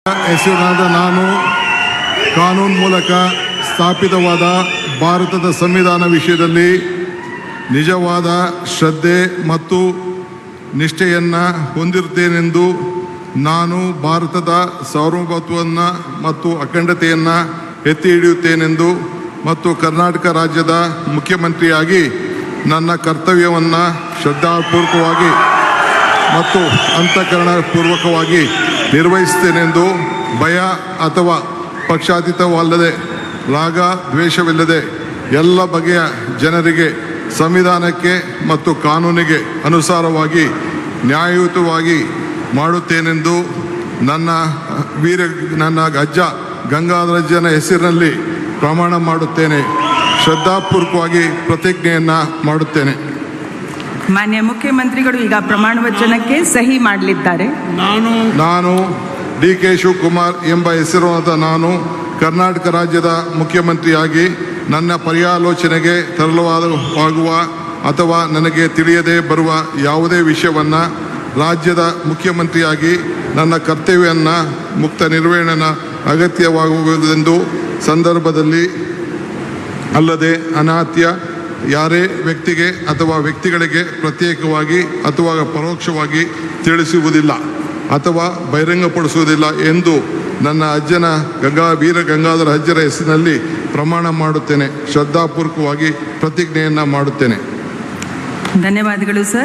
ಹೆಸರಾದ ನಾನು ಕಾನೂನು ಮೂಲಕ ಸ್ಥಾಪಿತವಾದ ಭಾರತದ ಸಂವಿಧಾನ ವಿಷಯದಲ್ಲಿ ನಿಜವಾದ ಶ್ರದ್ಧೆ ಮತ್ತು ನಿಷ್ಠೆಯನ್ನು ಹೊಂದಿರುತ್ತೇನೆಂದು ನಾನು ಭಾರತದ ಸಾರ್ವಭೌಮತ್ವವನ್ನು ಮತ್ತು ಅಖಂಡತೆಯನ್ನು ಎತ್ತಿ ಹಿಡಿಯುತ್ತೇನೆಂದು ಮತ್ತು ಕರ್ನಾಟಕ ರಾಜ್ಯದ ಮುಖ್ಯಮಂತ್ರಿಯಾಗಿ ನನ್ನ ಕರ್ತವ್ಯವನ್ನು ಶ್ರದ್ಧಾಪೂರ್ವಕವಾಗಿ ಮತ್ತು ಅಂತಃಕರಣಪೂರ್ವಕವಾಗಿ ನಿರ್ವಹಿಸುತ್ತೇನೆಂದು ಭಯ ಅಥವಾ ಪಕ್ಷಾತೀತವಲ್ಲದೆ ರಾಗ ದ್ವೇಷವಿಲ್ಲದೆ ಎಲ್ಲ ಬಗೆಯ ಜನರಿಗೆ ಸಂವಿಧಾನಕ್ಕೆ ಮತ್ತು ಕಾನೂನಿಗೆ ಅನುಸಾರವಾಗಿ ನ್ಯಾಯಯುತವಾಗಿ ಮಾಡುತ್ತೇನೆಂದು ನನ್ನ ಅಜ್ಜ ಗಂಗಾಧರಜ್ಜನ ಹೆಸರಿನಲ್ಲಿ ಪ್ರಮಾಣ ಮಾಡುತ್ತೇನೆ. ಶ್ರದ್ಧಾಪೂರ್ವಕವಾಗಿ ಪ್ರತಿಜ್ಞೆಯನ್ನು ಮಾಡುತ್ತೇನೆ. ಮಾನ್ಯ ಮುಖ್ಯಮಂತ್ರಿಗಳು ಈಗ ಪ್ರಮಾಣ ವಚನಕ್ಕೆ ಸಹಿ ಮಾಡಲಿದ್ದಾರೆ. ನಾನು ಡಿ.ಕೆ. ಶಿವಕುಮಾರ್ ಎಂಬ ಹೆಸರಾದ ನಾನು ಕರ್ನಾಟಕ ರಾಜ್ಯದ ಮುಖ್ಯಮಂತ್ರಿಯಾಗಿ ನನ್ನ ಪರ್ಯಾಲೋಚನೆಗೆ ತರಲಾಗುವ ಅಥವಾ ನನಗೆ ತಿಳಿಯದೇ ಬರುವ ಯಾವುದೇ ವಿಷಯವನ್ನು ರಾಜ್ಯದ ಮುಖ್ಯಮಂತ್ರಿಯಾಗಿ ನನ್ನ ಕರ್ತವ್ಯವನ್ನು ಮುಕ್ತ ನಿರ್ವಹಣೆ ಅಗತ್ಯವಾಗುವುದೆಂದು ಸಂದರ್ಭದಲ್ಲಿ ಅಲ್ಲದೆ ಅನಾತ್ಯ ಯಾರೇ ವ್ಯಕ್ತಿಗೆ ಅಥವಾ ವ್ಯಕ್ತಿಗಳಿಗೆ ಪ್ರತ್ಯೇಕವಾಗಿ ಅಥವಾ ಪರೋಕ್ಷವಾಗಿ ತಿಳಿಸುವುದಿಲ್ಲ ಅಥವಾ ಬಹಿರಂಗಪಡಿಸುವುದಿಲ್ಲ ಎಂದು ನನ್ನ ಅಜ್ಜನ ವೀರ ಗಂಗಾಧರ ಅಜ್ಜರ ಹೆಸರಿನಲ್ಲಿ ಪ್ರಮಾಣ ಮಾಡುತ್ತೇನೆ. ಶ್ರದ್ಧಾಪೂರ್ವಕವಾಗಿ ಪ್ರತಿಜ್ಞೆಯನ್ನು ಮಾಡುತ್ತೇನೆ. ಧನ್ಯವಾದಗಳು ಸರ್.